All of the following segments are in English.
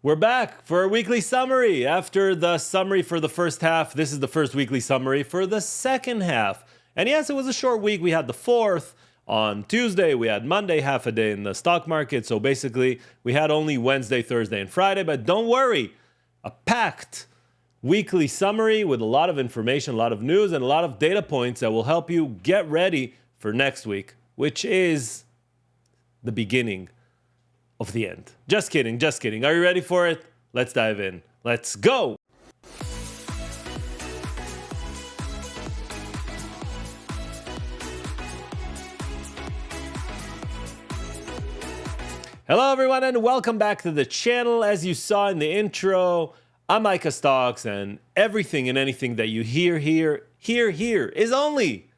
We're back for a weekly summary. After the summary for the first half, this is the first weekly summary for the second half. And yes, it was a short week. We had the 4th on Tuesday. We had Monday, half a day in the stock market. So basically, we had only Wednesday, Thursday, and Friday. But don't worry, a packed weekly summary with a lot of information, a lot of news, and a lot of data points that will help you get ready for next week, which is the beginning of the end. Just kidding, just kidding. Are you ready for it? Let's dive in. Let's go! Hello everyone and welcome back to the channel. As you saw in the intro, I'm Micha Stocks, and everything and anything that you hear here is only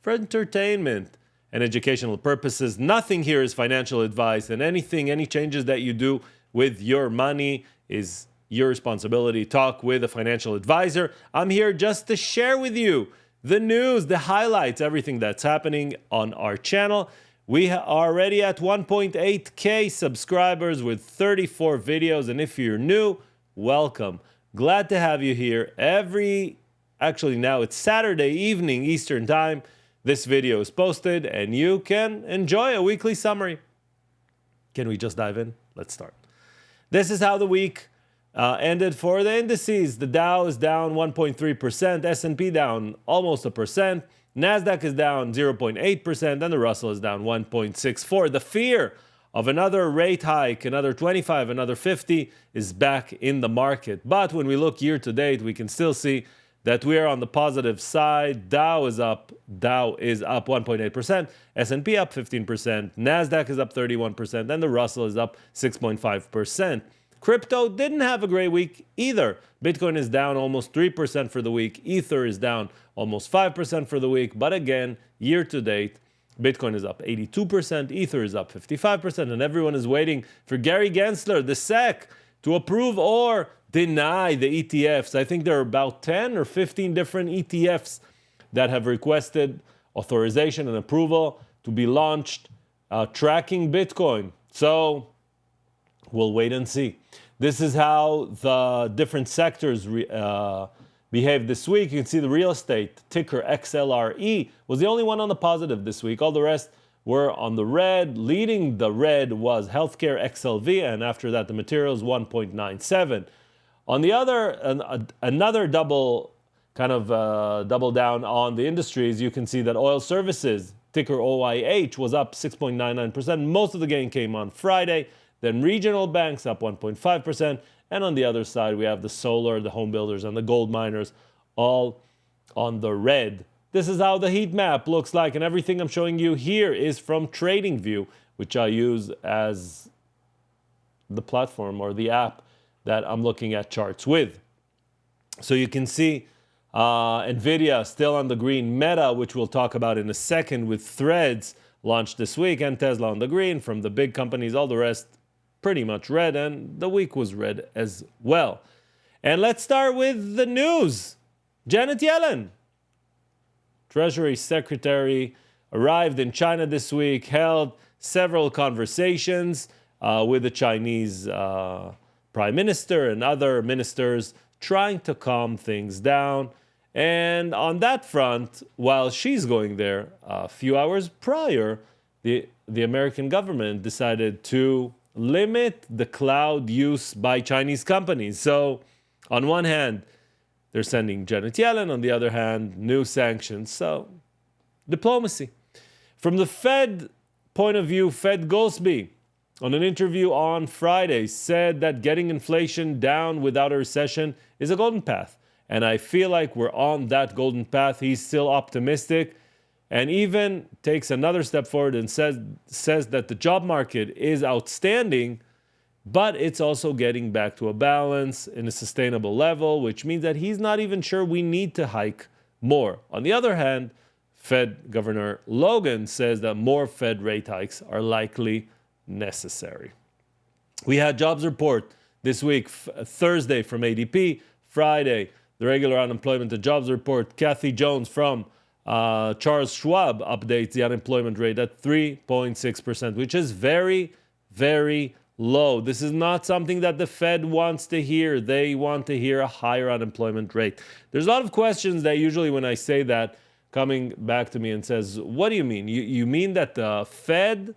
for entertainment and educational purposes. Nothing here is financial advice, and any changes that you do with your money is your responsibility. Talk with a financial advisor. I'm here just to share with you the news, the highlights, everything that's happening on our channel. We are already at 1.8K subscribers with 34 videos, and if you're new, welcome. Glad to have you here. Actually now it's Saturday evening Eastern time. This video is posted and you can enjoy a weekly summary. Can we just dive in? Let's start. This is how the week ended for the indices. The Dow is down 1.3%, S&P down almost 1%, NASDAQ is down 0.8%, and the Russell is down 1.64%. The fear of another rate hike, another 25, another 50 is back in the market. But when we look year to date, we can still see that we are on the positive side. Dow is up 1.8%, S&P up 15%, NASDAQ is up 31%, and the Russell is up 6.5%. Crypto didn't have a great week either. Bitcoin is down almost 3% for the week. Ether is down almost 5% for the week. But again, year to date, Bitcoin is up 82%, Ether is up 55%, and everyone is waiting for Gary Gensler, the SEC, to approve or deny the ETFs. I think there are about 10 or 15 different ETFs that have requested authorization and approval to be launched tracking Bitcoin. So we'll wait and see. This is how the different sectors behaved this week. You can see the real estate, ticker XLRE, was the only one on the positive this week. All the rest were on the red. Leading the red was healthcare XLV, and after that the materials 1.97. On the other, another double down on the industries, you can see that oil services, ticker OIH, was up 6.99%. Most of the gain came on Friday. Then regional banks up 1.5%. And on the other side, we have the solar, the home builders, and the gold miners all on the red. This is how the heat map looks like. And everything I'm showing you here is from TradingView, which I use as the platform or the app that I'm looking at charts with. So you can see NVIDIA still on the green, Meta, which we'll talk about in a second, with Threads launched this week, and Tesla on the green. From the big companies, all the rest pretty much red, and the week was red as well. And let's start with the news. Janet Yellen, Treasury Secretary, arrived in China this week, held several conversations with the Chinese Prime Minister and other ministers, trying to calm things down. And on that front, while she's going there, a few hours prior, the American government decided to limit the cloud use by Chinese companies. So on one hand, they're sending Janet Yellen. On the other hand, new sanctions. So diplomacy. From the Fed point of view, Fed Goldsby, on an interview on Friday, said that getting inflation down without a recession is a golden path. And I feel like we're on that golden path. He's still optimistic and even takes another step forward and says that the job market is outstanding, but it's also getting back to a balance in a sustainable level, which means that he's not even sure we need to hike more. On the other hand, Fed Governor Logan says that more Fed rate hikes are likely necessary. We had jobs report this week, Thursday from ADP, Friday, the regular unemployment and jobs report. Kathy Jones from Charles Schwab updates the unemployment rate at 3.6%, which is very, very low. This is not something that the Fed wants to hear. They want to hear a higher unemployment rate. There's a lot of questions that usually when I say that, coming back to me and says, what do you mean? You mean that the Fed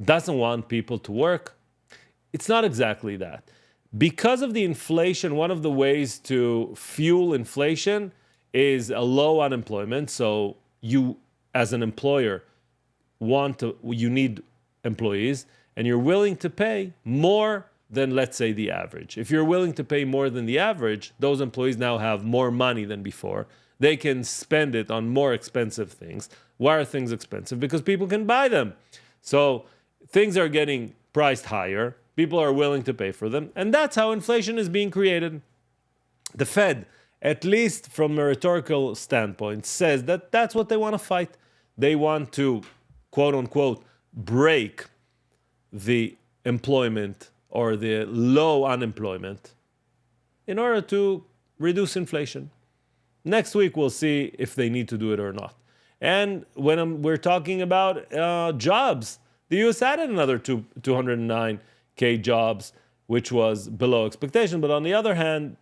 doesn't want people to work? It's not exactly that. Because of the inflation, one of the ways to fuel inflation is a low unemployment. So you, as an employer, you need employees, and you're willing to pay more than, let's say, the average. If you're willing to pay more than the average, those employees now have more money than before. They can spend it on more expensive things. Why are things expensive? Because people can buy them. So things are getting priced higher. People are willing to pay for them. And that's how inflation is being created. The Fed, at least from a rhetorical standpoint, says that that's what they want to fight. They want to, quote unquote, break the employment or the low unemployment in order to reduce inflation. Next week, we'll see if they need to do it or not. And when we're talking about jobs, the U.S. added another 209K jobs, which was below expectation. But on the other hand,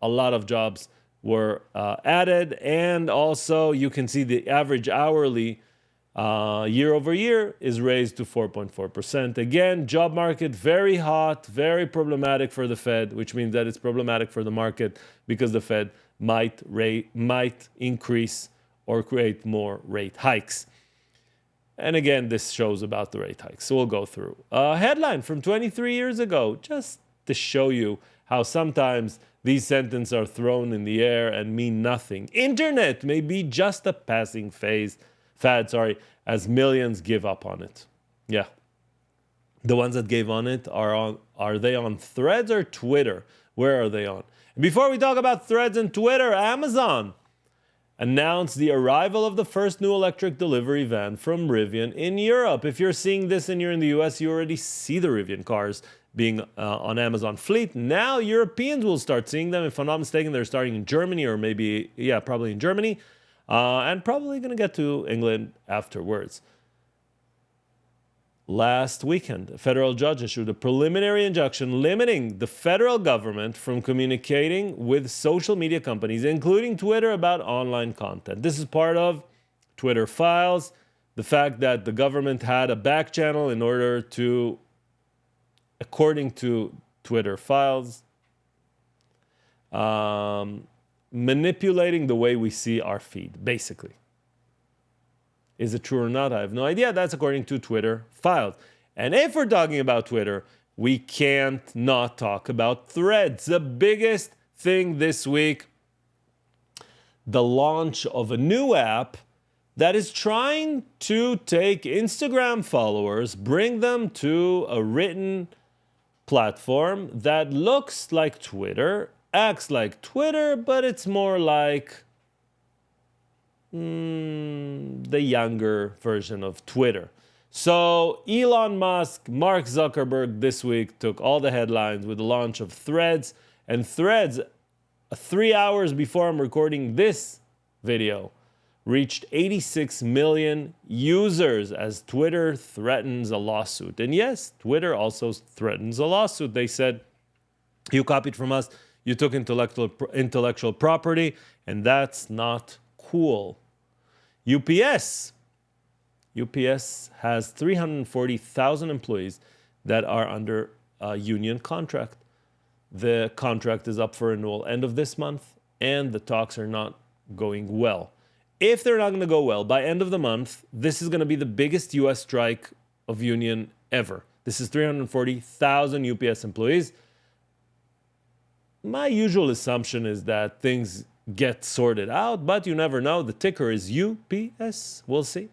a lot of jobs were added. And also, you can see the average hourly year over year is raised to 4.4%. Again, job market very hot, very problematic for the Fed, which means that it's problematic for the market because the Fed might increase or create more rate hikes. And again, this shows about the rate hikes. So we'll go through. A headline from 23 years ago, just to show you how sometimes these sentences are thrown in the air and mean nothing. Internet may be just a passing fad, as millions give up on it. Yeah. The ones that gave on it are they on Threads or Twitter? Where are they on? Before we talk about Threads and Twitter, Amazon announced the arrival of the first new electric delivery van from Rivian in Europe. If you're seeing this and you're in the US, you already see the Rivian cars being on Amazon fleet. Now Europeans will start seeing them. If I'm not mistaken, they're starting in Germany or probably in Germany. And probably going to get to England afterwards. Last weekend, a federal judge issued a preliminary injunction limiting the federal government from communicating with social media companies, including Twitter, about online content. This is part of Twitter files, the fact that the government had a back channel in order to, according to Twitter files, manipulating the way we see our feed, basically. Is it true or not? I have no idea. That's according to Twitter files. And if we're talking about Twitter, we can't not talk about Threads. The biggest thing this week, the launch of a new app that is trying to take Instagram followers, bring them to a written platform that looks like Twitter, acts like Twitter, but it's more like the younger version of Twitter. So Elon Musk, Mark Zuckerberg this week took all the headlines with the launch of Threads. And Threads, 3 hours before I'm recording this video, reached 86 million users as Twitter threatens a lawsuit. And yes, Twitter also threatens a lawsuit. They said, you copied from us, you took intellectual property, and that's not cool. UPS has 340,000 employees that are under a union contract. The contract is up for renewal end of this month, and the talks are not going well. If they're not going to go well, by end of the month, this is going to be the biggest U.S. strike of union ever. This is 340,000 UPS employees. My usual assumption is that things get sorted out, but you never know. The ticker is UPS. We'll see.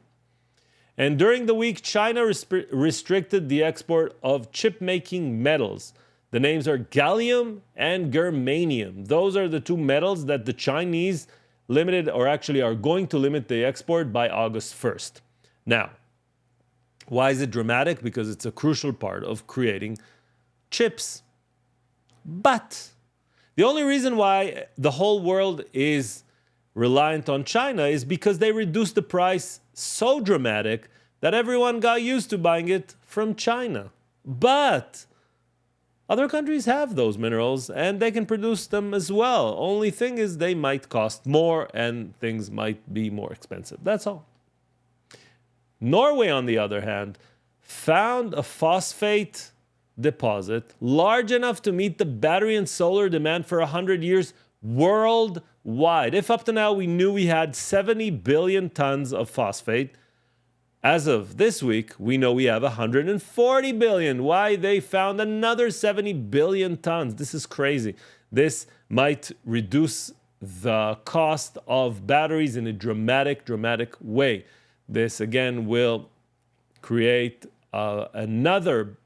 And during the week, China restricted the export of chip-making metals. The names are gallium and germanium. Those are the two metals that the Chinese limited, or actually are going to limit the export by August 1st. Now, why is it dramatic? Because it's a crucial part of creating chips. But the only reason why the whole world is reliant on China is because they reduced the price so dramatic that everyone got used to buying it from China. But Other countries have those minerals and they can produce them as well. Only thing is they might cost more and things might be more expensive. That's all. Norway, on the other hand, found a phosphate deposit large enough to meet the battery and solar demand for 100 years worldwide. If up to now we knew we had 70 billion tons of phosphate, as of this week, we know we have 140 billion. Why? They found another 70 billion tons. This is crazy. This might reduce the cost of batteries in a dramatic way. This, again, will create another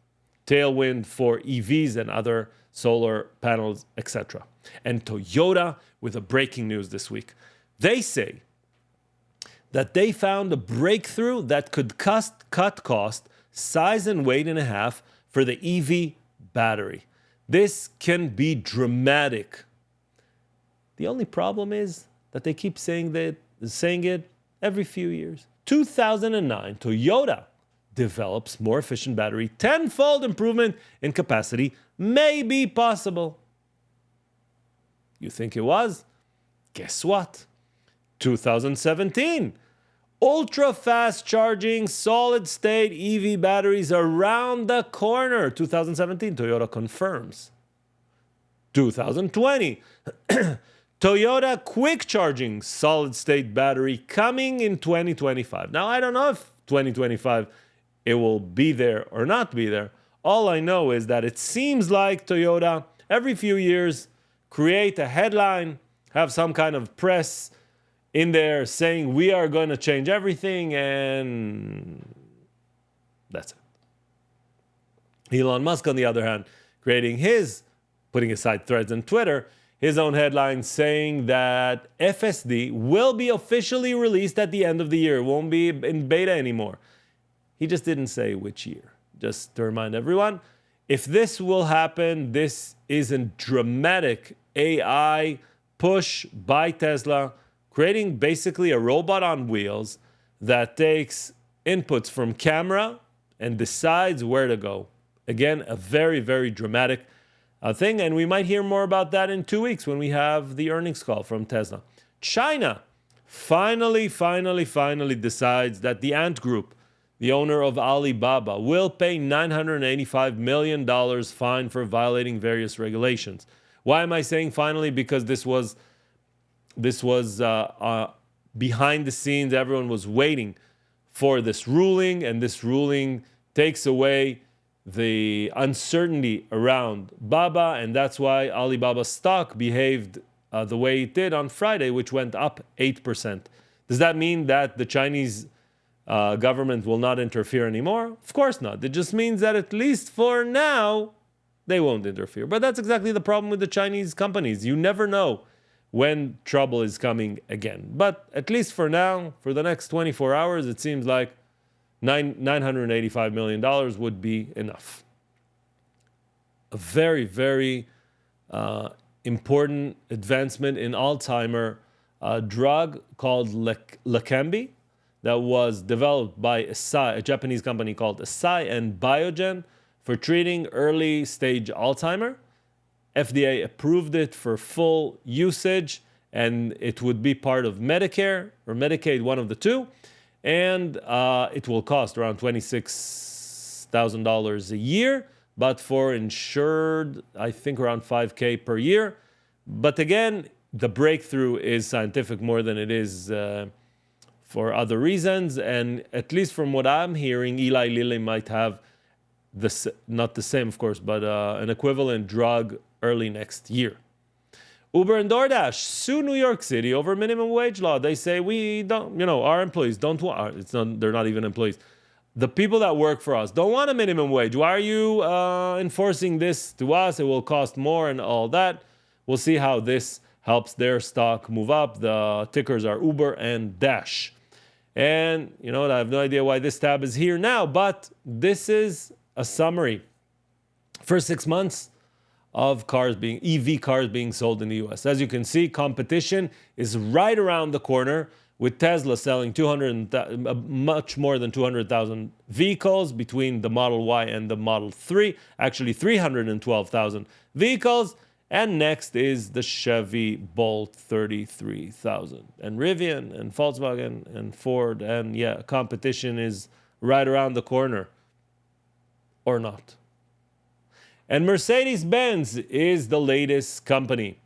tailwind for EVs and other solar panels, etc. And Toyota, with a breaking news this week. They say that they found a breakthrough that could cut cost, size, and weight in half for the EV battery. This can be dramatic. The only problem is that they keep saying it every few years. 2009, Toyota develops more efficient battery. 10-fold improvement in capacity may be possible. You think it was? Guess what? 2017, ultra-fast charging solid-state EV batteries around the corner. 2017, Toyota confirms. 2020, Toyota quick charging solid-state battery coming in 2025. Now, I don't know if 2025 it will be there or not be there. All I know is that it seems like Toyota, every few years, create a headline, have some kind of press in there saying we are going to change everything, and that's it. Elon Musk, on the other hand, putting aside Threads and Twitter, his own headline saying that FSD will be officially released at the end of the year. It won't be in beta anymore. He just didn't say which year. Just to remind everyone, if this will happen, this is a dramatic AI push by Tesla, creating basically a robot on wheels that takes inputs from camera and decides where to go. Again, a very dramatic thing, and we might hear more about that in 2 weeks when we have the earnings call from Tesla. China finally decides that the Ant Group, the owner of Alibaba, will pay $985 million fine for violating various regulations. Why am I saying finally? Because this was behind the scenes. Everyone was waiting for this ruling, and this ruling takes away the uncertainty around Baba, and that's why Alibaba stock behaved the way it did on Friday, which went up 8%. Does that mean that the Chinese government will not interfere anymore? Of course not. It just means that at least for now, they won't interfere. But that's exactly the problem with the Chinese companies. You never know when trouble is coming again. But at least for now, for the next 24 hours, it seems like $985 million would be enough. A very important advancement in Alzheimer drug called Leqembi that was developed by a Japanese company called Eisai and Biogen for treating early stage Alzheimer. FDA approved it for full usage, and it would be part of Medicare or Medicaid, one of the two. And it will cost around $26,000 a year, but for insured, I think around $5,000 per year. But again, the breakthrough is scientific more than it is for other reasons. And at least from what I'm hearing, Eli Lilly might have not the same, of course, but an equivalent drug early next year. Uber and DoorDash sue New York City over minimum wage law. They say we don't, our employees don't want. They're not even employees. The people that work for us don't want a minimum wage. Why are you enforcing this to us? It will cost more and all that. We'll see how this helps their stock move up. The tickers are Uber and Dash. And you know what? I have no idea why this tab is here now, but this is a summary. First 6 months of EV cars being sold in the US. As you can see, competition is right around the corner with Tesla selling much more than 200,000 vehicles between the Model Y and the Model 3, actually 312,000 vehicles. And next is the Chevy Bolt 33,000. And Rivian and Volkswagen and Ford. And yeah, competition is right around the corner. Or not. And Mercedes-Benz is the latest company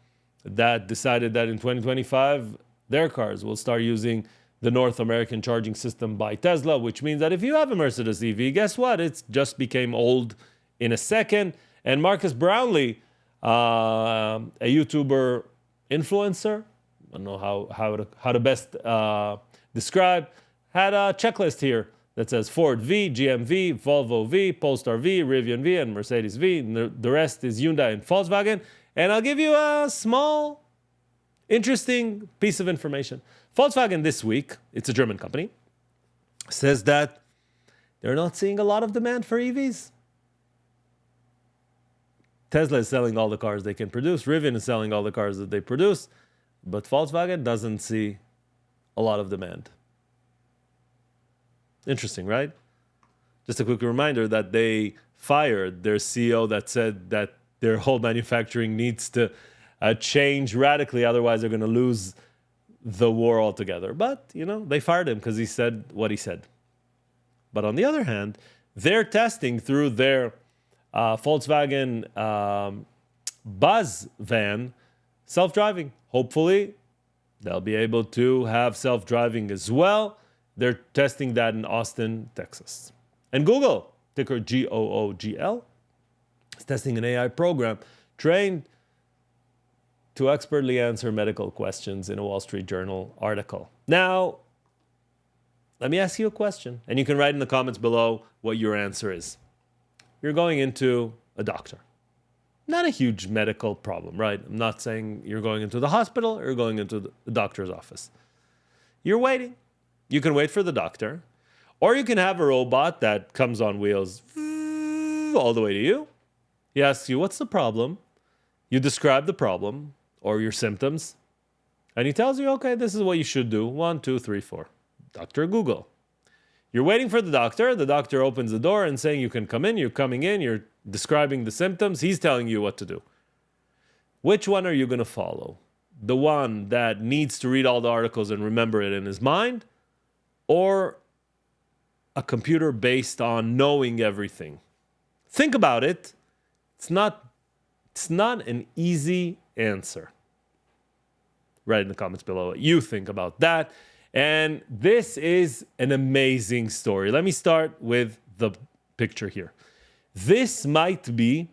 that decided that in 2025, their cars will start using the North American charging system by Tesla, which means that if you have a Mercedes EV, guess what? It just became old in a second. And Marcus Brownlee, a YouTuber influencer, I don't know how to best describe, had a checklist here that says Ford V, GM V, Volvo V, Polestar V, Rivian V, and Mercedes V. And the rest is Hyundai and Volkswagen. And I'll give you a small, interesting piece of information. Volkswagen this week, it's a German company, says that they're not seeing a lot of demand for EVs. Tesla is selling all the cars they can produce. Rivian is selling all the cars that they produce. But Volkswagen doesn't see a lot of demand. Interesting, right? Just a quick reminder that they fired their CEO that said that their whole manufacturing needs to change radically, otherwise they're going to lose the war altogether. But, they fired him because he said what he said. But on the other hand, they're testing through their Volkswagen Buzz van self-driving. Hopefully, they'll be able to have self-driving as well. They're testing that in Austin, Texas. And Google, ticker GOOGL, is testing an AI program trained to expertly answer medical questions in a Wall Street Journal article. Now, let me ask you a question, and you can write in the comments below what your answer is. You're going into a doctor. Not a huge medical problem, right? I'm not saying you're going into the hospital or you're going into the doctor's office. You're waiting. You can wait for the doctor, or you can have a robot that comes on wheels all the way to you. He asks you, what's the problem? You describe the problem or your symptoms, and he tells you, okay, this is what you should do. 1, 2, 3, 4. Dr. Google. You're waiting for the doctor opens the door and saying you can come in, you're coming in, you're describing the symptoms, he's telling you what to do. Which one are you going to follow? The one that needs to read all the articles and remember it in his mind, or a computer based on knowing everything? Think about it. It's not an easy answer. Write in the comments below what you think about that. And this is an amazing story. Let me start with the picture here. This might be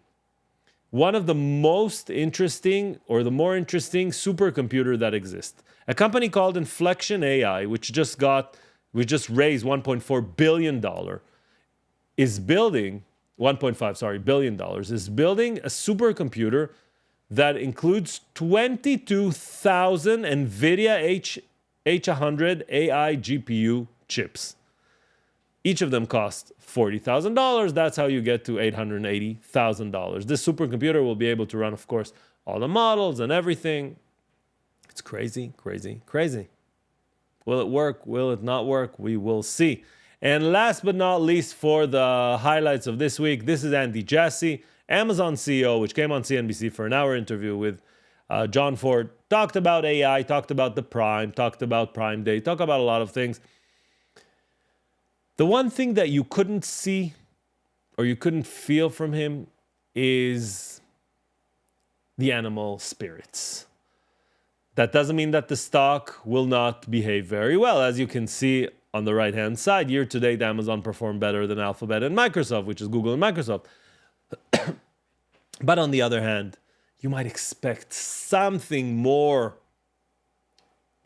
one of the most interesting or the more interesting supercomputer that exists. A company called Inflection AI, which just raised $1.4 billion, is building $1.5 billion, is building a supercomputer that includes 22,000 NVIDIA H100 AI GPU chips. Each of them costs $40,000. That's how you get to $880,000. This supercomputer will be able to run, of course, all the models and everything. It's crazy, crazy, crazy. Will it work? Will it not work? We will see. And last but not least, for the highlights of this week, this is Andy Jassy, Amazon CEO, which came on CNBC for an hour interview with John Ford. Talked about AI, talked about the Prime, talked about Prime Day, talked about a lot of things. The one thing that you couldn't see or you couldn't feel from him is the animal spirits. That doesn't mean that the stock will not behave very well. As you can see on the right-hand side, year to date, Amazon performed better than Alphabet and Microsoft, which is Google and Microsoft. But on the other hand, you might expect something more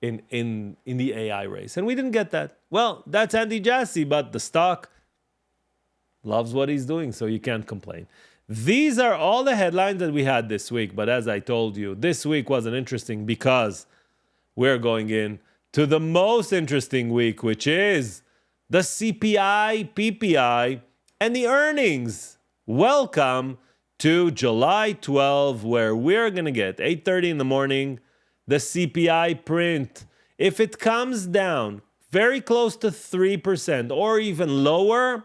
in the AI race. And we didn't get that. Well, that's Andy Jassy, but the stock loves what he's doing, so you can't complain. These are all the headlines that we had this week. But as I told you, this week wasn't interesting because we're going in to the most interesting week, which is the CPI, PPI, and the earnings. Welcome to July 12, where we're going to get 8:30 in the morning, the CPI print. If it comes down very close to 3% or even lower,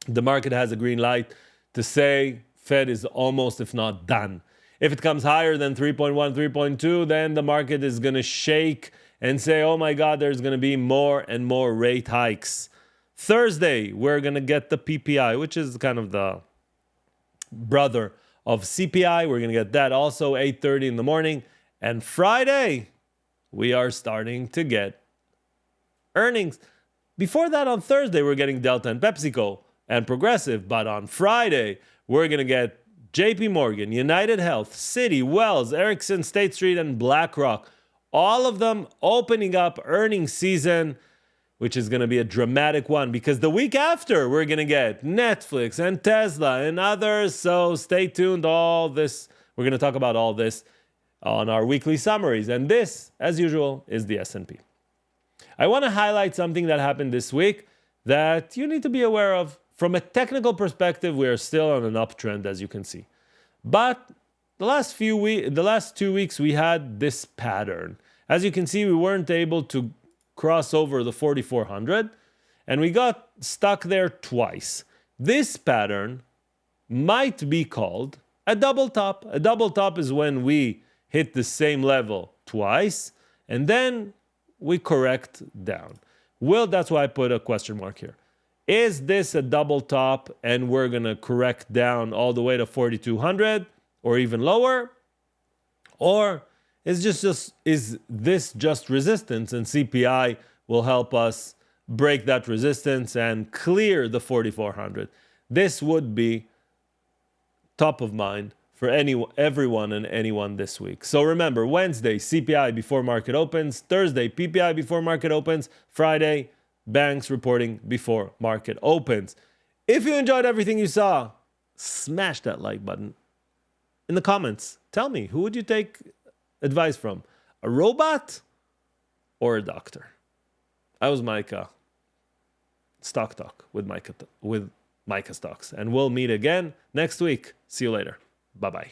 the market has a green light to say Fed is almost, if not done. If it comes higher than 3.1, 3.2, then the market is going to shake and say, oh my God, there's going to be more and more rate hikes. Thursday, we're going to get the PPI, which is kind of the brother of CPI. We're going to get that also 8:30 in the morning. And Friday, we are starting to get earnings. Before that, on Thursday, we're getting Delta and PepsiCo and Progressive. But on Friday, we're going to get JP Morgan, United Health, Citi, Wells, Ericsson, State Street, and BlackRock. All of them opening up earnings season, which is going to be a dramatic one because the week after, we're going to get Netflix and Tesla and others. So stay tuned. All this, we're going to talk about all this on our weekly summaries. And this, as usual, is the S&P. I want to highlight something that happened this week that you need to be aware of. From a technical perspective, we are still on an uptrend, as you can see. But the last 2 weeks, we had this pattern. As you can see, we weren't able to cross over the 4,400, and we got stuck there twice. This pattern might be called a double top. A double top is when we hit the same level twice, and then we correct down. Well, that's why I put a question mark here. Is this a double top and we're going to correct down all the way to 4,200 or even lower? Or is this just resistance and CPI will help us break that resistance and clear the 4,400? This would be top of mind for everyone and anyone this week. So remember, Wednesday, CPI before market opens. Thursday, PPI before market opens. Friday, banks reporting before market opens. If you enjoyed everything you saw, smash that like button. In the comments, tell me, who would you take advice from? A robot or a doctor? I was Micha. Stock Talk with Micha Stocks. And we'll meet again next week. See you later. Bye-bye.